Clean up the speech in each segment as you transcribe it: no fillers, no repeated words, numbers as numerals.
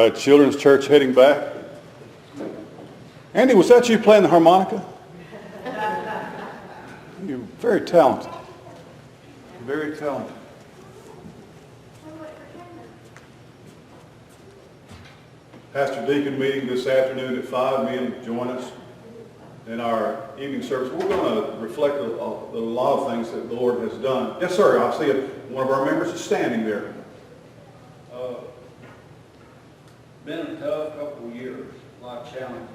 right, Children's Church heading back. Andy, was that you playing the harmonica? You're very talented. Very talented. Pastor Deacon meeting this afternoon at 5. Men join us in our evening service. We're going to reflect a lot of things that the Lord has done. Yes, sir. I see one of our members is standing there. Been a tough couple of years. A lot of challenges.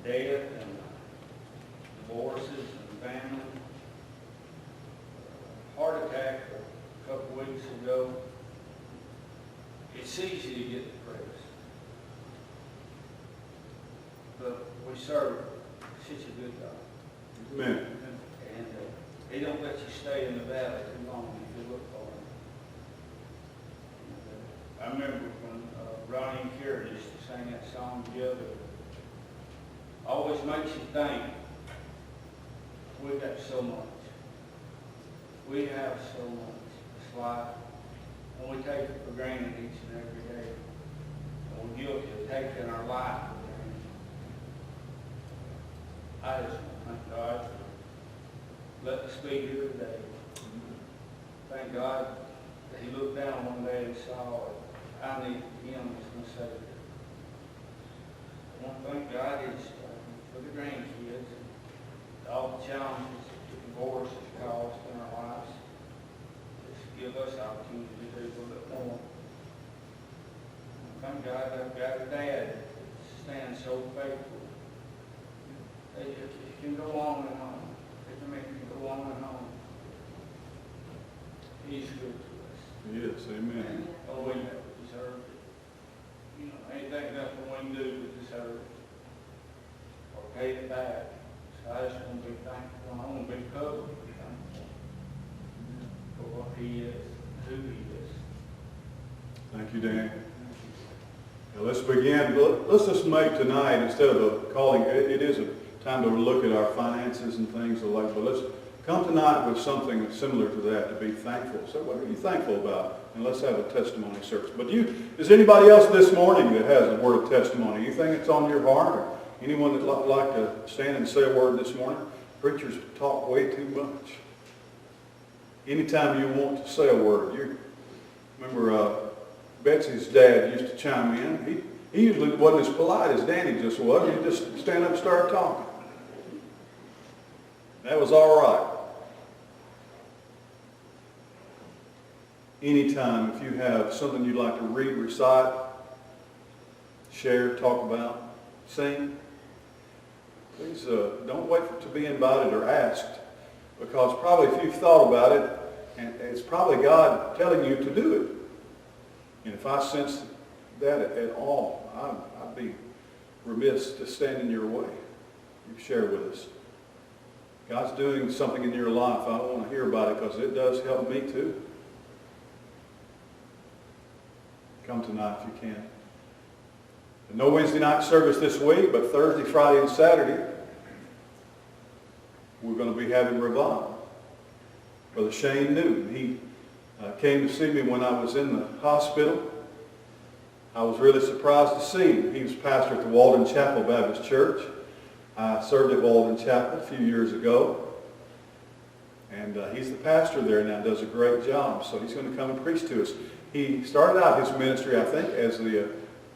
Death and divorces and family. Heart attack a couple of weeks ago. It's easy to get depressed. But we serve such a good God. Amen. And He don't let you stay in the valley too long if you look for Him. I remember when Ronnie and Kara used to sing that song together. Always makes you think we've got so much. We have so much. It's like, and we take it for granted each and every day. And we're guilty of taking our life for granted. I just thank God for letting us be here today. Thank God that He looked down one day and saw it. I need Him as my Savior. I want to thank God for the grandkids and all the challenges that divorce has caused in our lives. Just give us the opportunity to do a little bit more. Thank God I've got a dad that stands so faithful. It can go on and on. It can go on and on. He's good to us. Yes, amen. Oh, we never deserved it. You know, anything nothing we can do to deserve it or pay it back. So I just want to be thankful. I want to be covered with thankful for what He is, who He is. Thank you, Dan. Now let's begin. Let's just make tonight, instead of calling, it is a time to look at our finances and things like that, but let's come tonight with something similar to that, to be thankful. So what are you thankful about? And let's have a testimony service. But is anybody else this morning that has a word of testimony? Anything that's on your heart? Or anyone that would like to stand and say a word this morning? Preachers talk way too much. Anytime you want to say a word. You remember Betsy's dad used to chime in. He usually wasn't as polite as Danny just was. He'd just stand up and start talking. That was all right. Anytime, if you have something you'd like to read, recite, share, talk about, sing, please don't wait to be invited or asked, because probably if you've thought about it, and it's probably God telling you to do it. And if I sense that at all, I'd be remiss to stand in your way. You share with us. God's doing something in your life. I want to hear about it because it does help me too. Come tonight if you can. No Wednesday night service this week, but Thursday, Friday, and Saturday, we're going to be having revival. Brother Shane Newton, he came to see me when I was in the hospital. I was really surprised to see him. He was pastor at the Walden Chapel Baptist Church. I served at Walden Chapel a few years ago. And he's the pastor there now, does a great job. So he's going to come and preach to us. He started out his ministry, I think, as the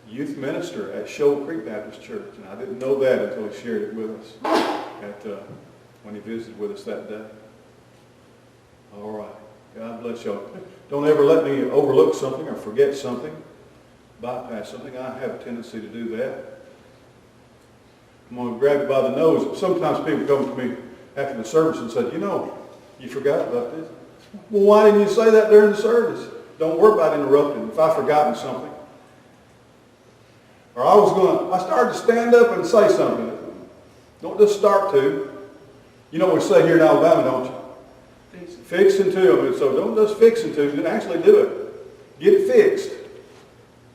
youth minister at Shoal Creek Baptist Church. And I didn't know that until he shared it with us when he visited with us that day. All right. God bless y'all. Don't ever let me overlook something or forget something, bypass something. I have a tendency to do that. I'm going to grab you by the nose. Sometimes people come to me after the service and say, you forgot about this. Well, why didn't you say that during the service? Don't worry about interrupting if I've forgotten something. Or I started to stand up and say something. Don't just start to. You know what we say here in Alabama, don't you? Fixing to. And so don't just fixing to, actually do it. Get it fixed.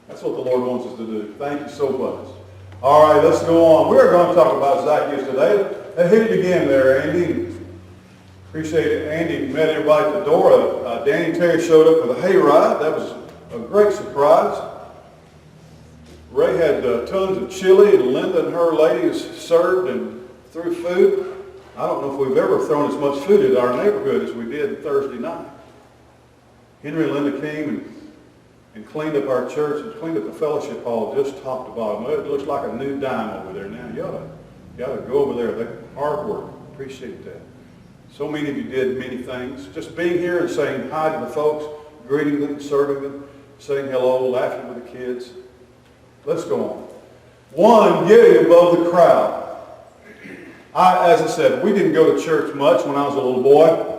That's what the Lord wants us to do. Thank you so much. All right, let's go on. We're going to talk about Zacchaeus today. Let's hit it again there, Andy. Appreciate it. Andy met everybody at the door. Danny and Terry showed up with a hayride. That was a great surprise. tons of chili, and Linda and her ladies served and threw food. I don't know if we've ever thrown as much food at our neighborhood as we did Thursday night. Henry and Linda came and cleaned up our church and cleaned up the fellowship hall just top to bottom. It looks like a new dime over there now. You ought to go over there. That's hard work. Appreciate that. So many of you did many things. Just being here and saying hi to the folks, greeting them, serving them, saying hello, laughing with the kids. Let's go on. One, getting above the crowd. As I said, we didn't go to church much when I was a little boy.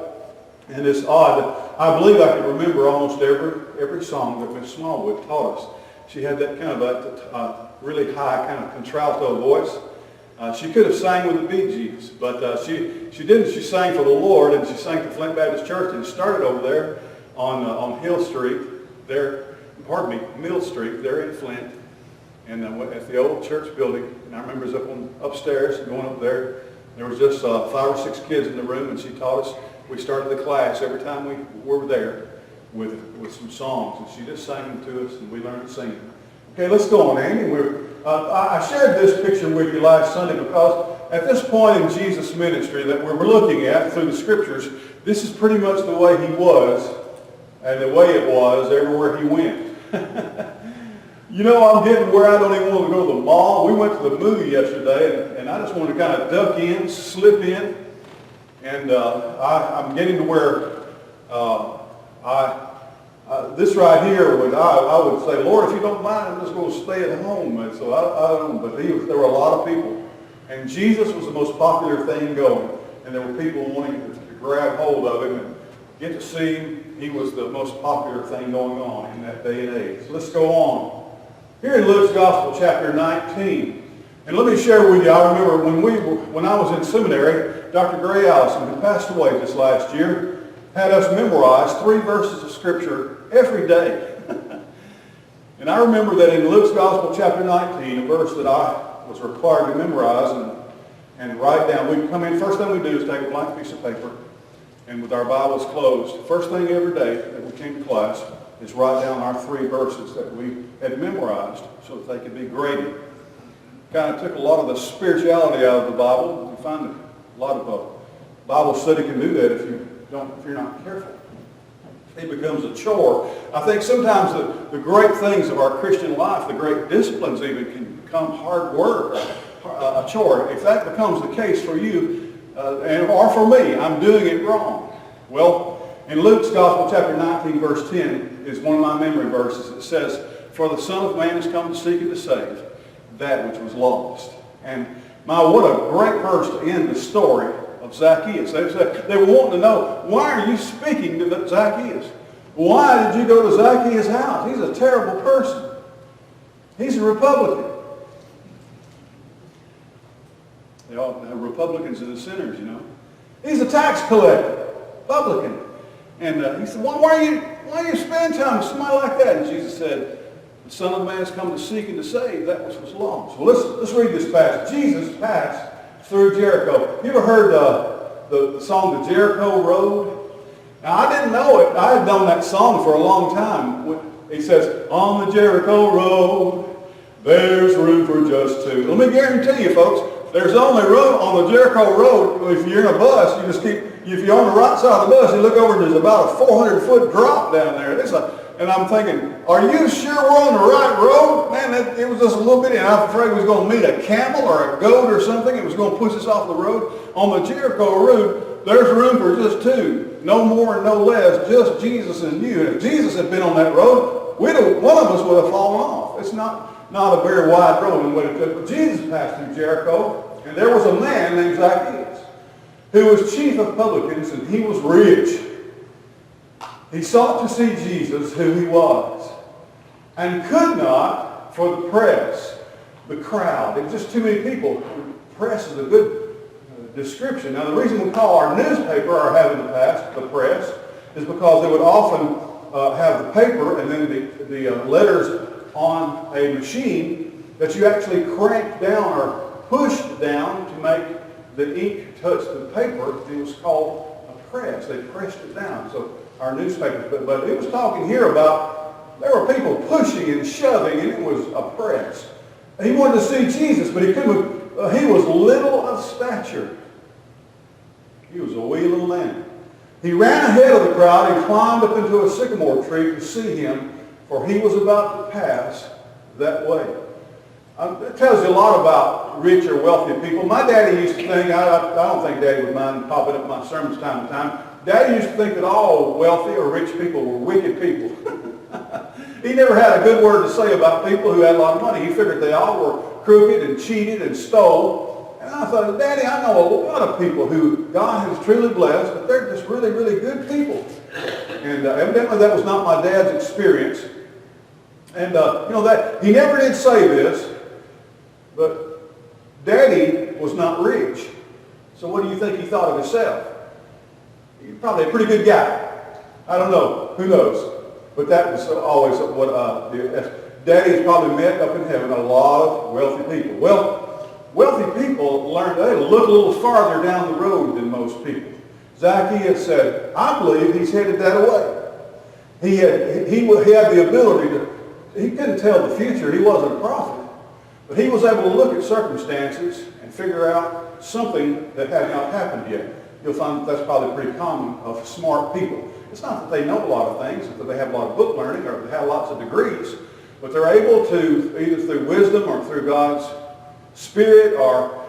And it's odd. I believe I can remember almost every song that Miss Smallwood taught us. She had that kind of really high kind of contralto voice. She could have sang with the Bee Gees, but she didn't. She sang for the Lord, and she sang to Flint Baptist Church, and started over there on Hill Street, Mill Street, there in Flint, and at the old church building. And I remember it was upstairs, going up there. There was just 5 or 6 kids in the room, and she taught us. We started the class every time we were there with some songs, and she just sang them to us, and we learned to sing them. Okay, let's go on, Andy. I shared this picture with you last Sunday because at this point in Jesus' ministry that we're looking at through the Scriptures, this is pretty much the way he was and the way it was everywhere he went. You know, I'm getting where I don't even want to go to the mall. We went to the movie yesterday, and I just want to kind of duck in, slip in, and I'm getting to where this right here, I would say, Lord, if you don't mind, I'm just going to stay at home. And so I don't know, but there were a lot of people. And Jesus was the most popular thing going. And there were people wanting to grab hold of him and get to see him. He was the most popular thing going on in that day and age. So let's go on. Here in Luke's Gospel, chapter 19. And let me share with you, I remember when I was in seminary, Dr. Gray Allison, who passed away this last year, had us memorize 3 verses of Scripture every day. And I remember that in Luke's Gospel, chapter 19, a verse that I was required to memorize and write down. We come in, first thing we do is take a blank piece of paper, and with our Bibles closed, first thing every day that we came to class is write down our 3 verses that we had memorized so that they could be graded. Kind of took a lot of the spirituality out of the Bible. You find a lot of Bible study can do that if you're not careful. It becomes a chore. I think sometimes the great things of our Christian life, the great disciplines even, can become hard work, a chore. If that becomes the case for you, or for me, I'm doing it wrong. Well, in Luke's Gospel, chapter 19, verse 10, is one of my memory verses. It says, "For the Son of Man has come to seek and to save that which was lost." And what a great verse to end the story of Zacchaeus. They were wanting to know, why are you speaking to Zacchaeus? Why did you go to Zacchaeus' house? He's a terrible person. He's a Republican. They all have Republicans and the sinners, you know. He's a tax collector, Republican. And he said, why are you spending time with somebody like that? And Jesus said, the Son of Man has come to seek and to save that which was lost. Well, let's read this passage. Jesus passed through Jericho. You ever heard the song, The Jericho Road? Now, I didn't know it. I had known that song for a long time. He says, on the Jericho Road, there's room for just 2. Let me guarantee you, folks, there's only room on the Jericho Road. If you're in a bus, if you're on the right side of the bus, you look over and there's about a 400-foot drop down there. And I'm thinking, are you sure we're on the right road? Man, it was just a little bitty, and I was afraid we was going to meet a camel or a goat or something. It was going to push us off the road. On the Jericho Road, there's room for just 2. No more and no less, just Jesus and you. And if Jesus had been on that road, one of us would have fallen off. It's not a very wide road in what it took. But Jesus passed through Jericho, and there was a man named Zacchaeus who was chief of publicans, and he was rich. He sought to see Jesus, who he was, and could not for the press, the crowd. There were just too many people. Press is a good description. Now, the reason we call our newspaper, or have in the past, the press, is because they would often have the paper and then the letters on a machine that you actually cranked down or pushed down to make the ink touch the paper. It was called a press. They pressed it down. So our newspapers, but it was talking here about there were people pushing and shoving, and it was a press. He wanted to see Jesus, but he couldn't. He was little of stature. He was a wee little man. He ran ahead of the crowd and climbed up into a sycamore tree to see him, for he was about to pass that way. It tells you a lot about rich or wealthy people. My daddy used to think, I don't think Daddy would mind popping up my sermons time to time. Daddy used to think that all wealthy or rich people were wicked people. He never had a good word to say about people who had a lot of money. He figured they all were crooked and cheated and stole. And I thought, Daddy, I know a lot of people who God has truly blessed, but they're just really, really good people. And evidently that was not my dad's experience. And that he never did say this, but Daddy was not rich. So what do you think he thought of himself? He's probably a pretty good guy. I don't know. Who knows? But that was always what Daddy's probably met up in heaven a lot of wealthy people. Well, wealthy people learned they look a little farther down the road than most people. Zacchaeus said, I believe he's headed that way. He had the ability to, he couldn't tell the future. He wasn't a prophet. But he was able to look at circumstances and figure out something that had not happened yet. You'll find that's probably pretty common of smart people. It's not that they know a lot of things, that they have a lot of book learning, or they have lots of degrees, but they're able to, either through wisdom or through God's Spirit, or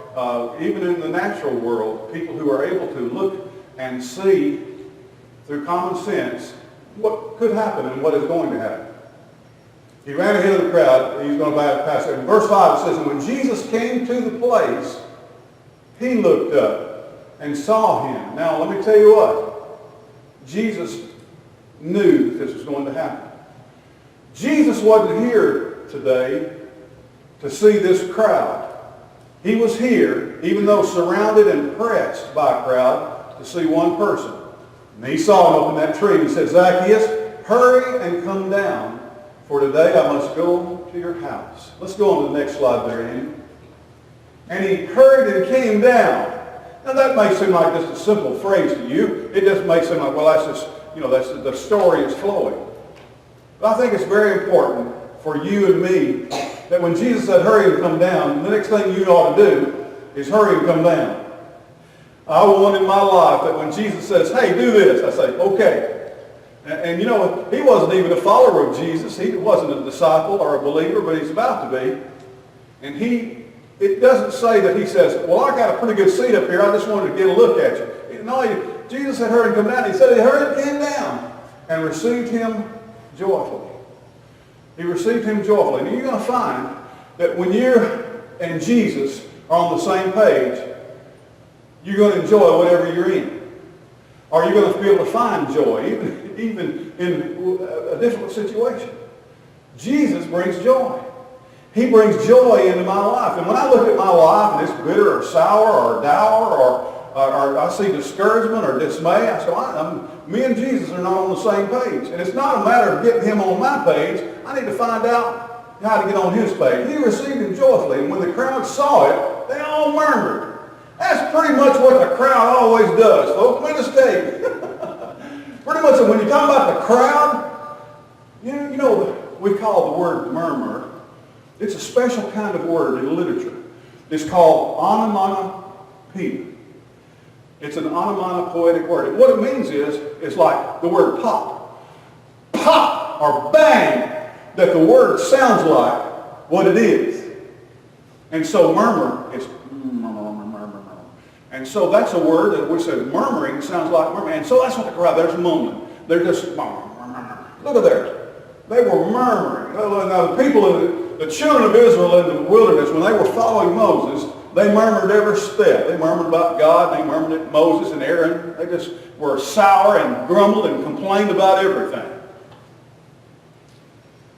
even in the natural world, people who are able to look and see through common sense what could happen and what is going to happen. He ran ahead of the crowd. He's going to pass there. In verse 5 it says, and when Jesus came to the place, he looked up and saw him. Now let me tell you what. Jesus knew this was going to happen. Jesus wasn't here today to see this crowd. He was here, even though surrounded and pressed by a crowd, to see one person. And he saw him up in that tree and he said, Zacchaeus, hurry and come down, for today I must go to your house. Let's go on to the next slide there, Andy. And he hurried and came down. Now that may seem like just a simple phrase to you. It just may seem like, well, that's just, that's the story is flowing. But I think it's very important for you and me that when Jesus said hurry and come down, the next thing you ought to do is hurry and come down. I want in my life that when Jesus says, hey, do this, I say, okay. And he wasn't even a follower of Jesus. He wasn't a disciple or a believer, but he's about to be. And it doesn't say that he says, well, I got a pretty good seat up here. I just wanted to get a look at you. No, Jesus said, hurry and come down. He said he hurried and came down and received him joyfully. He received him joyfully. And you're going to find that when you and Jesus are on the same page, you're going to enjoy whatever you're in. Or you're going to be able to find joy, even in a difficult situation. Jesus brings joy. He brings joy into my life. And when I look at my life and it's bitter or sour or dour or I see discouragement or dismay, I say, me and Jesus are not on the same page. And it's not a matter of getting him on my page. I need to find out how to get on his page. He received him joyfully. And when the crowd saw it, they all murmured. That's pretty much what the crowd always does, folks. Let us tell you. Pretty much when you talk about the crowd, we call the word murmur. It's a special kind of word in literature. It's called onomatopoeia. It's an onomatopoetic word. And what it means is, it's like the word pop. Pop or bang, that the word sounds like what it is. And so murmur is and so that's a word that we said murmuring sounds like murmuring. And so that's what the crowd, there's mumbling. They're just murmuring. Look at there. They were murmuring. Now the people, the children of Israel in the wilderness, when they were following Moses, they murmured every step. They murmured about God. They murmured at Moses and Aaron. They just were sour and grumbled and complained about everything.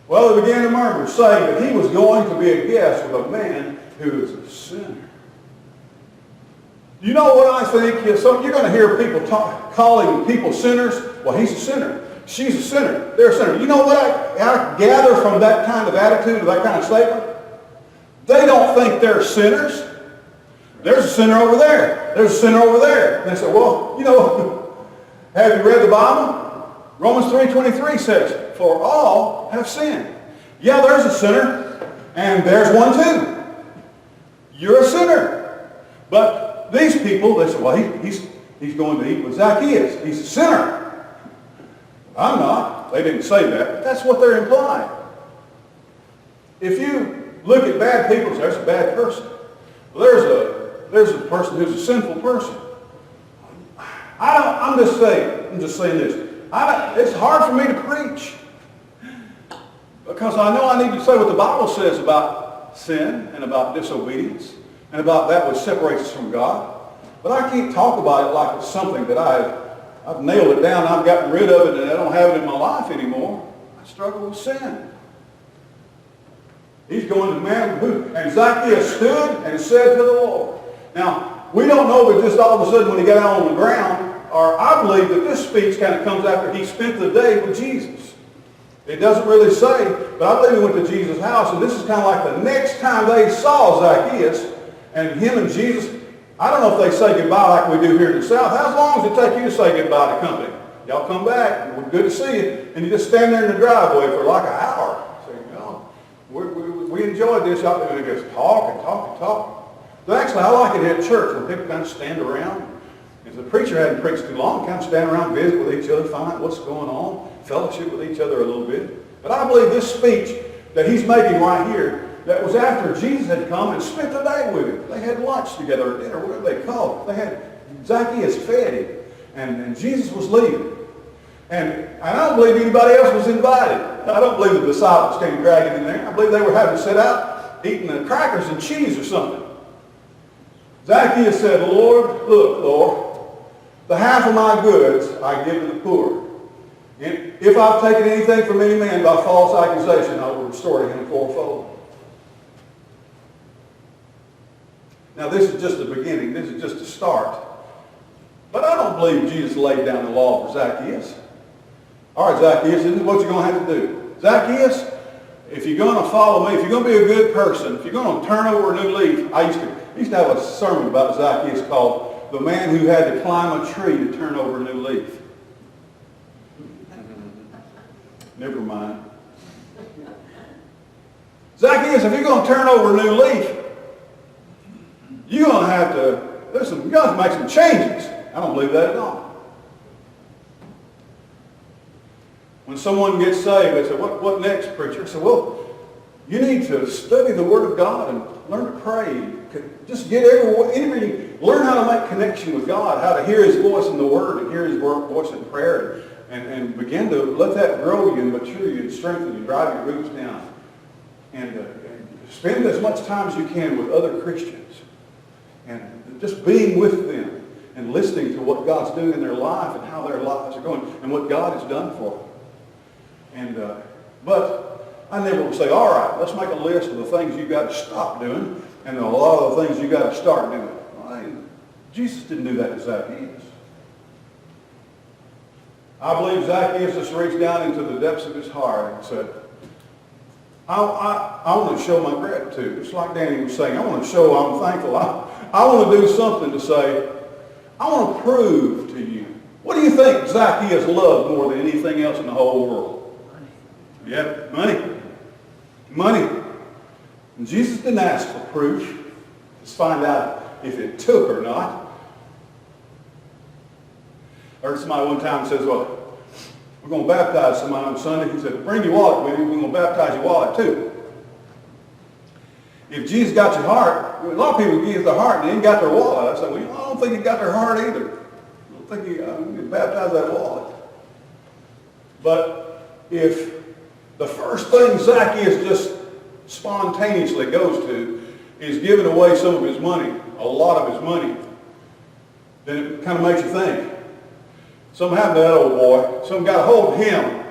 Well, they began to murmur, saying that he was going to be a guest with a man who is a sinner. You know what I think? So you're going to hear people calling people sinners. Well, he's a sinner. She's a sinner. They're a sinner. You know what I gather from that kind of attitude, or that kind of statement? They don't think they're sinners. There's a sinner over there. There's a sinner over there. And they say, well, have you read the Bible? Romans 3:23 says, for all have sinned. Yeah, there's a sinner. And there's one too. You're a sinner. But these people, they say, well, he's going to eat with Zacchaeus. He's a sinner. I'm not. They didn't say that, but that's what they're implying. If you look at bad people, there's a bad person. Well, there's a person who's a sinful person. I'm just saying this. It's hard for me to preach because I know I need to say what the Bible says about sin and about disobedience and about that which separates us from God. But I can't talk about it like it's something that I've nailed it down, I've gotten rid of it, and I don't have it in my life anymore. I struggle with sin. He's going to the man and Zacchaeus stood and said to the Lord. Now, we don't know that just all of a sudden when he got out on the ground, or I believe that this speech kind of comes after he spent the day with Jesus. It doesn't really say, but I believe he went to Jesus' house, and this is kind of like the next time they saw Zacchaeus, and him and Jesus, I don't know if they say goodbye like we do here in the South. How long does it take you to say goodbye to company? Y'all come back, we're good to see you, and you just stand there in the driveway for like an hour. Say, we enjoyed this. Y'all, and it goes talk and talk and talk. So actually, I like it at church when people kind of stand around. If the preacher hadn't preached too long, kind of stand around, visit with each other, find out what's going on, fellowship with each other a little bit. But I believe this speech that he's making right here, that was after Jesus had come and spent the day with him. They had lunch together, or dinner, whatever they called it. They had Zacchaeus fed him, and Jesus was leaving. And I don't believe anybody else was invited. I don't believe the disciples came dragging in there. I believe they were having to sit out eating the crackers and cheese or something. Zacchaeus said, Lord, look, Lord, the half of my goods I give to the poor. And if I've taken anything from any man by false accusation, I will restore to him fourfold. Now this is just the beginning. This is just the start. But I don't believe Jesus laid down the law for Zacchaeus. All right, Zacchaeus, this is what you're going to have to do. Zacchaeus, if you're going to follow me, if you're going to be a good person, if you're going to turn over a new leaf, I used to have a sermon about Zacchaeus called The Man Who Had to Climb a Tree to Turn Over a New Leaf. Never mind. Zacchaeus, if you're going to turn over a new leaf, you're going to have to, listen, you got to make some changes. I don't believe that at all. When someone gets saved, they say, what next, preacher? I say, well, you need to study the Word of God and learn to pray. Just get learn how to make connection with God, how to hear His voice in the Word and hear His voice in prayer, and begin to let that grow you and mature you and strengthen you, drive your roots down. And spend as much time as you can with other Christians and just being with them and listening to what God's doing in their life and how their lives are going and what God has done for them. But I never would say, all right, let's make a list of the things you've got to stop doing and a lot of the things you've got to start doing. Jesus didn't do that to Zacchaeus. I believe Zacchaeus just reached down into the depths of his heart and said, I want to show my gratitude. It's like Danny was saying, I want to show I'm thankful. I want to do something to say, I want to prove to you. What do you think Zacchaeus loved more than anything else in the whole world? Yeah, money. Money. And Jesus didn't ask for proof. Let's find out if it took or not. I heard somebody one time says, well, we're going to baptize somebody on Sunday. He said, bring your wallet with you. We're going to baptize your wallet too. If Jesus got your heart, a lot of people give their heart and they ain't got their wallet. I said, well, I don't think he got their heart either. I don't think he baptized that wallet. But if the first thing Zacchaeus just spontaneously goes to is giving away some of his money, a lot of his money, then it kind of makes you think. Something happened to that old boy. Something got a hold of him.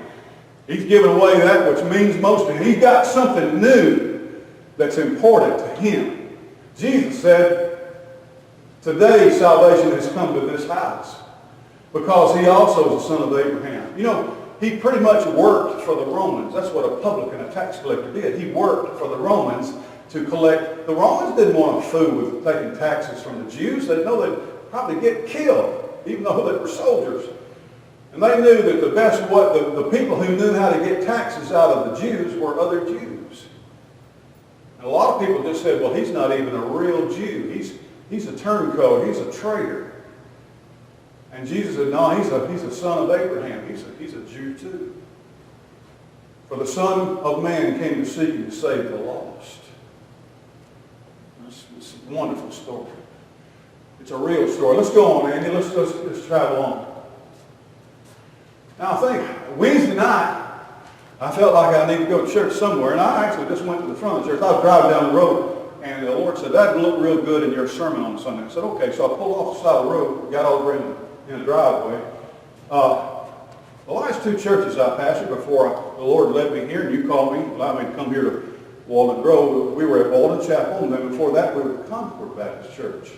He's giving away that which means most to him. He's got something new that's important to him. Jesus said, today salvation has come to this house because he also is the son of Abraham. You know, he pretty much worked for the Romans. That's what a publican, a tax collector, did. He worked for the Romans to collect. The Romans didn't want to fool with taking taxes from the Jews. They know they'd probably get killed, even though they were soldiers. And they knew that the best way, the people who knew how to get taxes out of the Jews were other Jews. And a lot of people just said, well, he's not even a real Jew. He's a turncoat. He's a traitor. And Jesus said, no, he's a son of Abraham. He's a Jew too. For the Son of Man came to seek and to save the lost. It's a wonderful story. It's a real story. Let's go on, Andy. Let's travel on. Now, I think Wednesday night, I felt like I need to go to church somewhere, and I actually just went to the front of the church. I was driving down the road, and the Lord said, that looked real good in your sermon on Sunday. I said, okay. So I pulled off the side of the road, got over in the driveway. The last two churches I pastored before the Lord led me here, and you called me, allowed me to come here to Walden Grove. We were at Walden Chapel, and then before that we were at Concord Baptist Church.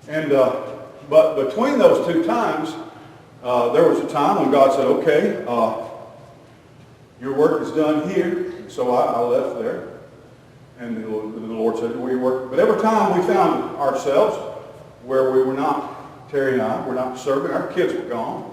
And but between those two times, there was a time when God said, okay, your work is done here. And so I left there. And the Lord said, we work. But every time we found ourselves where we were not, Terry and I, were not serving, our kids were gone.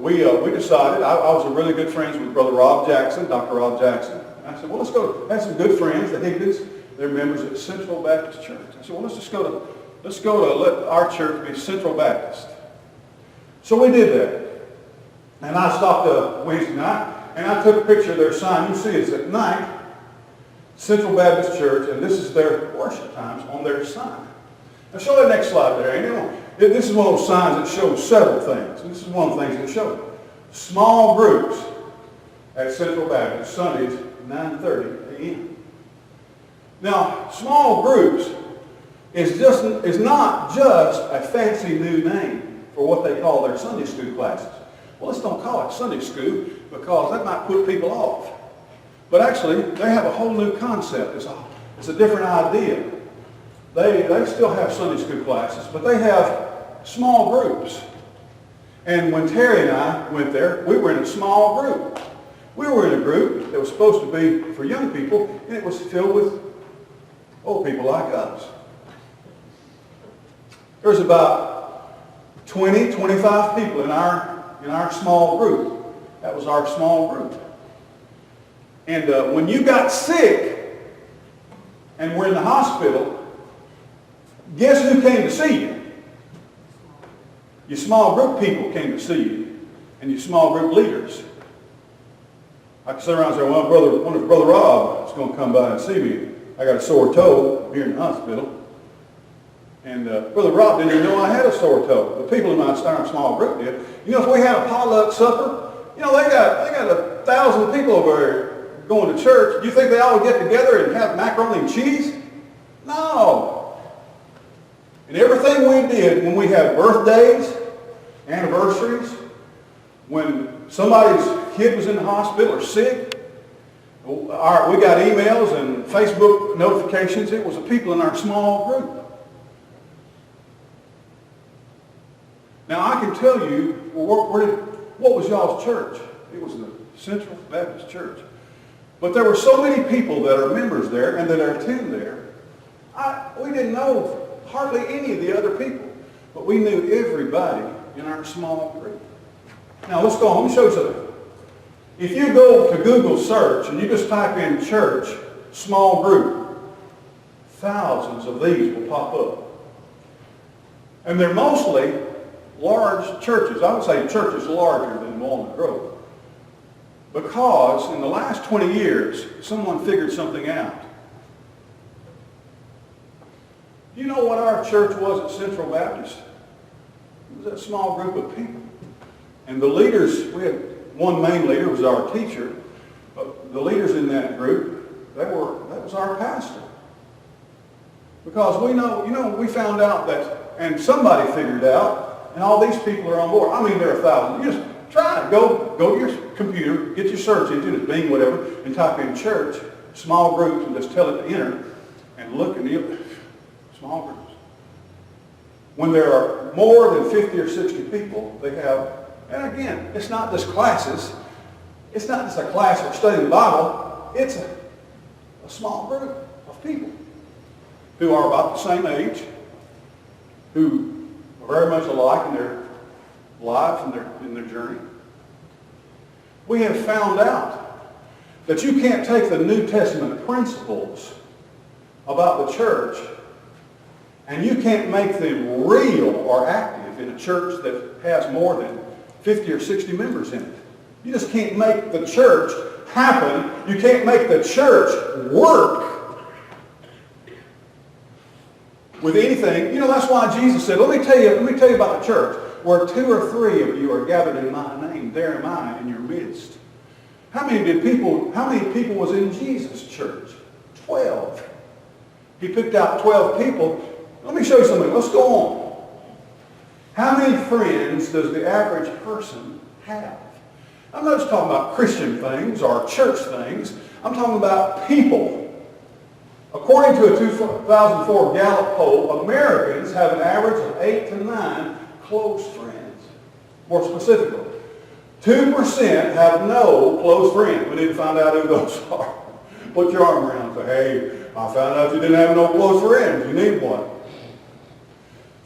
We decided, I was really good friends with Brother Rob Jackson, Dr. Rob Jackson. And I said, well, let's go. I had some good friends, the Higgins. They're members at Central Baptist Church. I said, well, let's go to let our church be Central Baptist. So we did that. And I stopped Wednesday night, and I took a picture of their sign. You see it's at night, Central Baptist Church, and this is their worship times on their sign. Now show that next slide there, Andy. This is one of those signs that shows several things. And this is one of the things that shows. Small groups at Central Baptist, Sundays, 9:30 a.m. Now, small groups is not just a fancy new name for what they call their Sunday school classes. Well, let's don't call it Sunday school because that might put people off. But actually, they have a whole new concept. It's a different idea. They still have Sunday school classes, but they have small groups. And when Terry and I went there, we were in a small group. We were in a group that was supposed to be for young people, and it was filled with old people like us. There was about 20, 25 people in our small group. That was our small group. And when you got sick and were in the hospital, guess who came to see you? Your small group people came to see you, and your small group leaders. I could sit around and say, well, wonder if Brother Rob is going to come by and see me. I got a sore toe here in the hospital. And Brother Rob didn't even know I had a sore toe. The people in my small group did. You know, if we had a potluck supper, you know, they got 1,000 people over there going to church. Do you think they all would get together and have macaroni and cheese? No. And everything we did when we had birthdays, anniversaries, when somebody's kid was in the hospital or sick, we got emails and Facebook notifications. It was the people in our small group. Now, I can tell you, what was y'all's church? It was the Central Baptist Church. But there were so many people that are members there and that attend there. We didn't know hardly any of the other people, but we knew everybody in our small group. Now, let's go on. Let me show you something. If you go to Google search and you just type in church, small group, thousands of these will pop up. And they're mostly large churches. I would say churches larger than Walnut Grove. Because in the last 20 years, someone figured something out. Do you know what our church was at Central Baptist? It was a small group of people. And the leaders, we had one main leader, was our teacher. But the leaders in that group, that was our pastor. Because we found out that, and somebody figured out, and all these people are on board. I mean, there are thousands. You just try it. Go to your computer, get your search engine, it's Bain, whatever, and type in church, small groups, and just tell it to enter, and look and small groups. When there are more than 50 or 60 people, they have, and again, it's not just classes. It's not just a class for studying the Bible. It's a small group of people who are about the same age, who are very much alike in their lives and in their journey. We have found out that you can't take the New Testament principles about the church and you can't make them real or active in a church that has more than 50 or 60 members in it. You just can't make the church happen. You can't make the church work with anything. You know, that's why Jesus said, let me tell you about the church. Where 2 or 3 of you are gathered in my name, there am I in your midst. How many people was in Jesus' church? 12. He picked out 12 people. Let me show you something. Let's go on. How many friends does the average person have? I'm not just talking about Christian things or church things. I'm talking about people. According to a 2004 Gallup poll, Americans have an average of 8 to 9 close friends. More specifically, 2% have no close friends. We need to find out who those are. Put your arm around and say, hey, I found out you didn't have no close friends. You need one.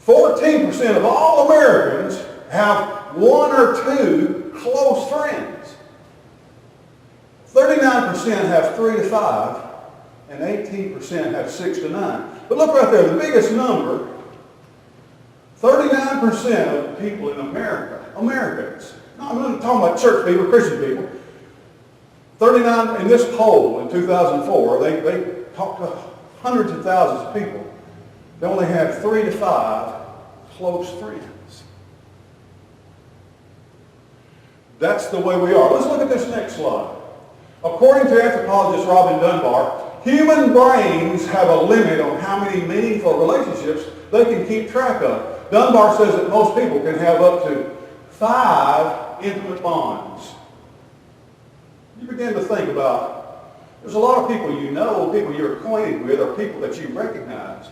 14% of all Americans have 1 or 2 close friends. 39% have 3 to 5, and 18% have 6 to 9. But look right there, the biggest number, 39% of the people in America, Americans, no, I'm not talking about church people, Christian people, 39 in this poll in 2004, they talked to hundreds of thousands of people. They only have 3 to 5 close friends. That's the way we are. Let's look at this next slide. According to anthropologist Robin Dunbar, human brains have a limit on how many meaningful relationships they can keep track of. Dunbar says that most people can have up to 5 intimate bonds. You begin to think about, there's a lot of people you know, people you're acquainted with, or people that you recognize.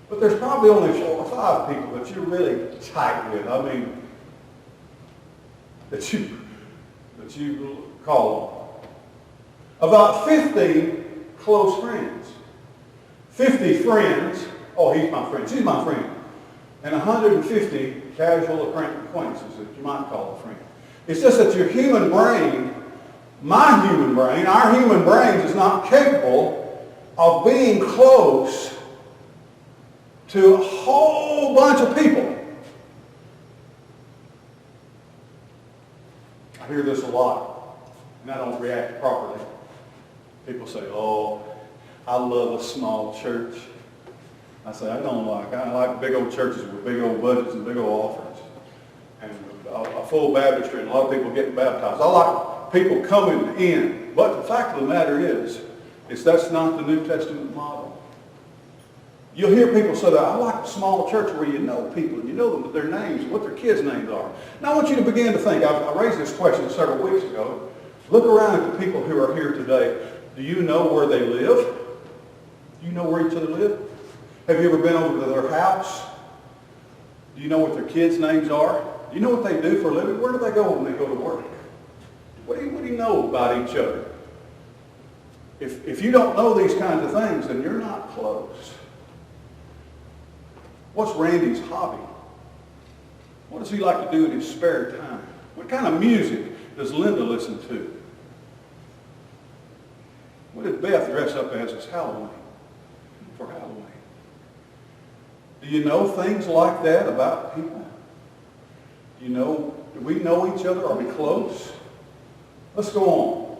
But there's probably only 4 or 5 people that you're really tight with. I mean, that you call on. About 50 close friends. 50 friends, oh, he's my friend, she's my friend. And 150 casual acquaintances that you might call a friend. It's just that your human brain, my human brain, our human brains is not capable of being close to a whole bunch of people. I hear this a lot, and I don't react properly. People say, oh, I love a small church. I say, I like big old churches with big old budgets and big old offerings. And a full baptistry and a lot of people getting baptized. I like people coming in. But the fact of the matter is that's not the New Testament model. You'll hear people say that, I like a small church where you know people, and you know them, their names, what their kids' names are. Now I want you to begin to think, I raised this question several weeks ago. Look around at the people who are here today. Do you know where they live? Do you know where each other live? Have you ever been over to their house? Do you know what their kids' names are? Do you know what they do for a living? Where do they go when they go to work? What do you know about each other? If you don't know these kinds of things, then you're not close. What's Randy's hobby? What does he like to do in his spare time? What kind of music does Linda listen to? What did Beth dress up as Halloween? For Halloween. Do you know things like that about people? Do we know each other? Are we close? Let's go on.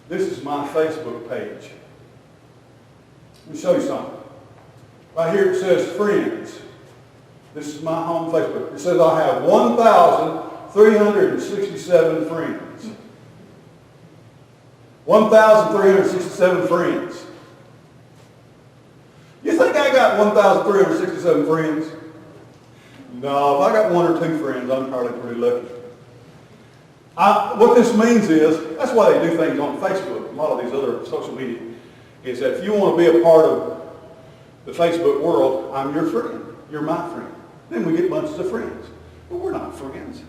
This is my Facebook page. Let me show you something. Right here it says friends. This is my home Facebook. It says I have 1,367 friends. 1,367 friends. You think I got 1,367 friends? No, if I got 1 or 2 friends, I'm probably pretty lucky. What this means is, that's why they do things on Facebook, a lot of these other social media, is that if you want to be a part of the Facebook world, I'm your friend. You're my friend. Then we get bunches of friends. But we're not friends.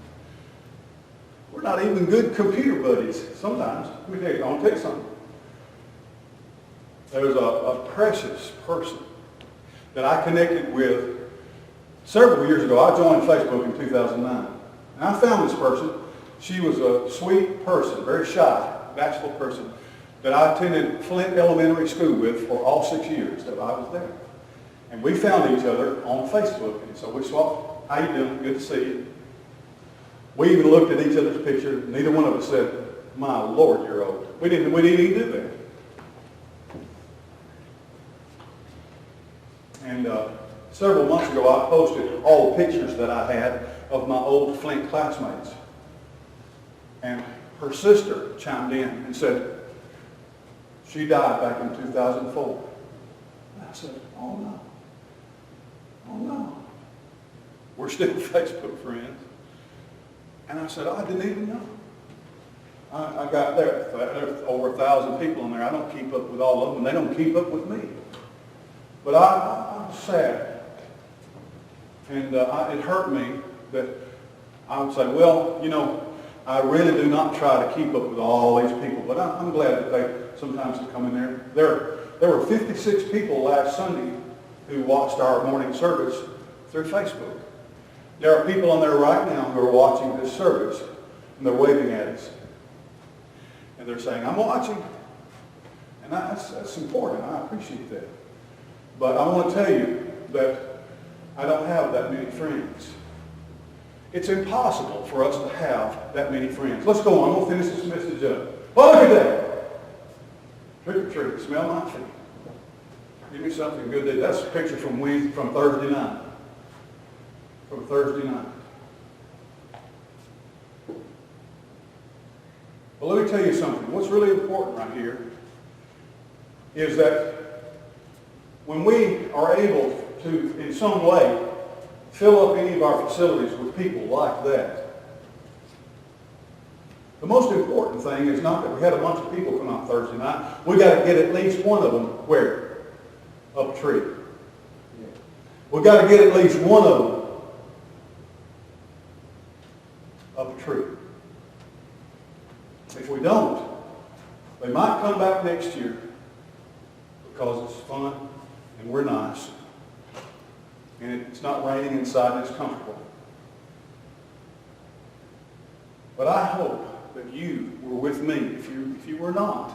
We're not even good computer buddies sometimes. I want to tell you something. There's a precious person that I connected with several years ago. I joined Facebook in 2009. And I found this person. She was a sweet person, very shy, bashful person, that I attended Flint Elementary School with for all 6 years that I was there. And we found each other on Facebook, and so we swapped, how you doing? Good to see you. We even looked at each other's picture. Neither one of us said, my Lord, you're old. We didn't even do that. And several months ago, I posted all the pictures that I had of my old Flint classmates. And her sister chimed in and said, she died back in 2004. And I said, oh no. Oh no. We're still Facebook friends. And I said, I didn't even know. I got there's over 1,000 people in there. I don't keep up with all of them. They don't keep up with me. But I'm sad. And it hurt me that I would say, well, you know, I really do not try to keep up with all these people. But I'm glad that they sometimes come in there. There were 56 people last Sunday who watched our morning service through Facebook. There are people on there right now who are watching this service, and they're waving at us. And they're saying, I'm watching. And that's important. I appreciate that. But I want to tell you that I don't have that many friends. It's impossible for us to have that many friends. Let's go on. We'll finish this message up. Oh, look at that. Trick or treat. Smell my feet. Give me something good to do. That's a picture from Thursday night. From Thursday night. Well, let me tell you something. What's really important right here is that when we are able to, in some way, fill up any of our facilities with people like that, the most important thing is not that we had a bunch of people come out Thursday night. We got to get at least one of them where? Up a tree. We got to get at least one of them up a tree. If we don't, they might come back next year because it's fun and we're nice and it's not raining inside and it's comfortable. But I hope that you were with me. If you were not,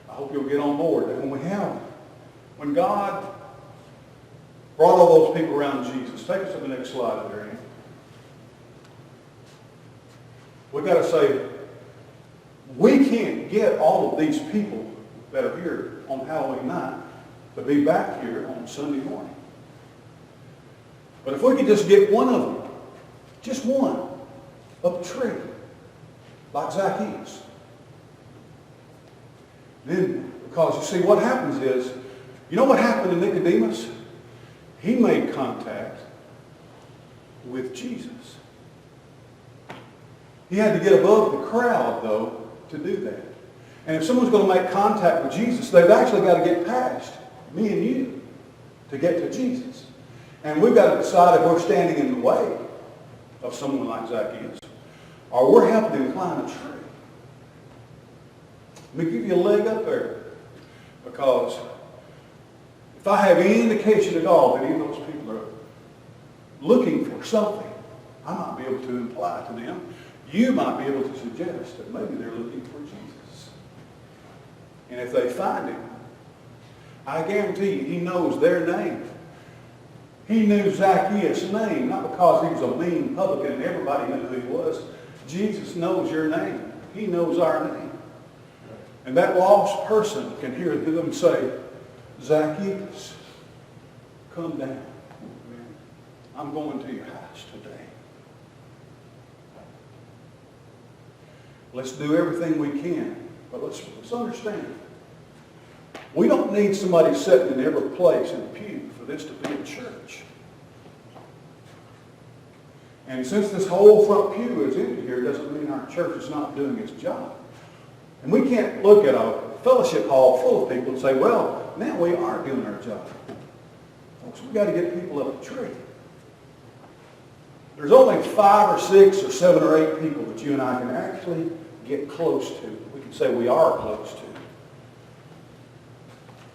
I hope you'll get on board. That when God brought all those people around Jesus, take us to the next slide, Adrian. We've got to say, we can't get all of these people that are here on Halloween night to be back here on Sunday morning. But if we could just get one of them, just one, up a tree, like Zacchaeus. Then, because you see, what happens is, you know what happened to Nicodemus? He made contact with Jesus. He had to get above the crowd, though, to do that. And if someone's going to make contact with Jesus, they've actually got to get past me and you to get to Jesus. And we've got to decide if we're standing in the way of someone like Zacchaeus or we're helping him climb a tree. Let me give you a leg up there, because if I have any indication at all that any of those people are looking for something, I might be able to imply to them. You might be able to suggest that maybe they're looking for Jesus. And if they find him, I guarantee you, he knows their name. He knew Zacchaeus' name, not because he was a mean publican and everybody knew who he was. Jesus knows your name. He knows our name. And that lost person can hear them say, Zacchaeus, come down. I'm going to your house today. Let's do everything we can. But let's understand. We don't need somebody sitting in every place in the pew for this to be a church. And since this whole front pew is empty here, doesn't mean our church is not doing its job. And we can't look at a fellowship hall full of people and say, well, now we are doing our job. Folks, we've got to get people up a tree. There's only 5 or 6 or 7 or 8 people that you and I can actually get close to. We can say we are close to.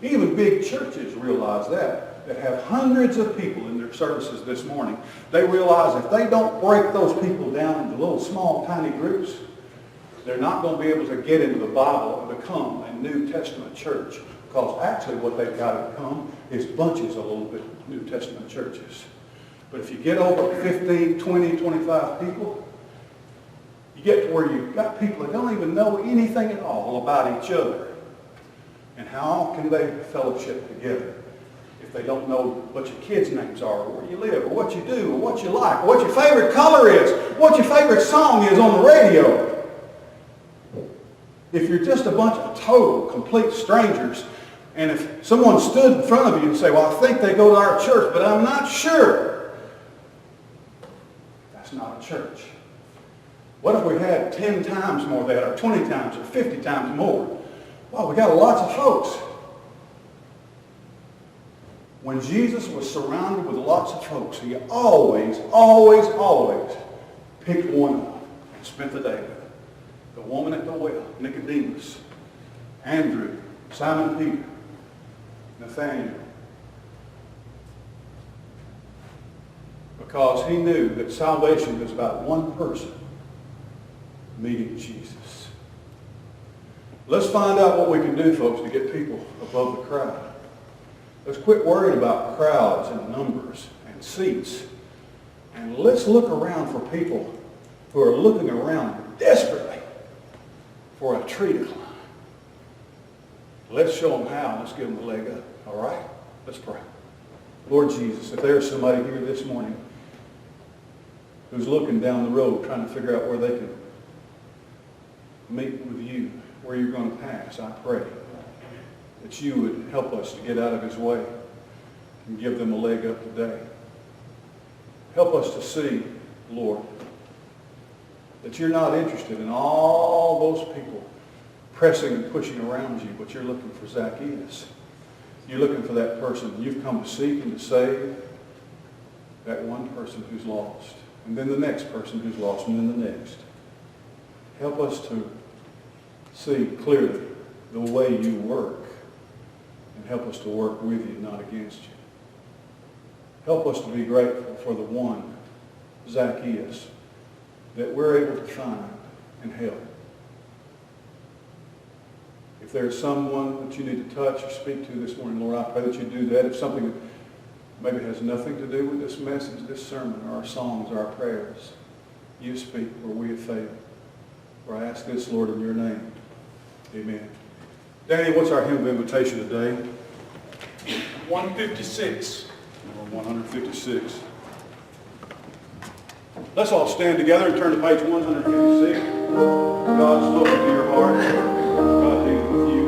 Even big churches realize that. that have hundreds of people in their services this morning, they realize if they don't break those people down into little small tiny groups, they're not going to be able to get into the Bible and become a New Testament church. Because actually what they've got to become is bunches of little bit New Testament churches. But if you get over 15, 20, 25 people, you get to where you've got people that don't even know anything at all about each other. And how can they fellowship together if they don't know what your kids' names are, or where you live, or what you do, or what you like, or what your favorite color is, what your favorite song is on the radio? If you're just a bunch of total, complete strangers, and if someone stood in front of you and say, well, I think they go to our church, but I'm not sure, that's not a church. What if we had 10 times more of that, or 20 times, or 50 times more? Well, we got lots of folks. When Jesus was surrounded with lots of folks, he always picked one up and spent the day with them. The woman at the well, Nicodemus, Andrew, Simon Peter, Nathaniel. Because he knew that salvation is about one person meeting Jesus. Let's find out what we can do, folks, to get people above the crowd. Let's quit worrying about crowds and numbers and seats. And let's look around for people who are looking around desperately for a tree to climb. Let's show them how. Let's give them a leg up. All right? Let's pray. Lord Jesus, if there's somebody here this morning who's looking down the road trying to figure out where they can meet with you, where you're going to pass, I pray that you would help us to get out of his way and give them a leg up today. Help us to see, Lord, that you're not interested in all those people pressing and pushing around you, but you're looking for Zacchaeus. You're looking for that person you've come to seek and to save, that one person who's lost, and then the next person who's lost, and then the next. Help us to see clearly the way you work, and help us to work with you, not against you. Help us to be grateful for the one, Zacchaeus, that we're able to find and help. If there's someone that you need to touch or speak to this morning, Lord, I pray that you do that. If something that maybe has nothing to do with this message, this sermon, or our songs, or our prayers, you speak where we have failed. For I ask this, Lord, in your name. Amen. Danny, what's our hymn of invitation today? 156. Number 156. Let's all stand together and turn to page 156. God's spoken to your heart. God dealing with you.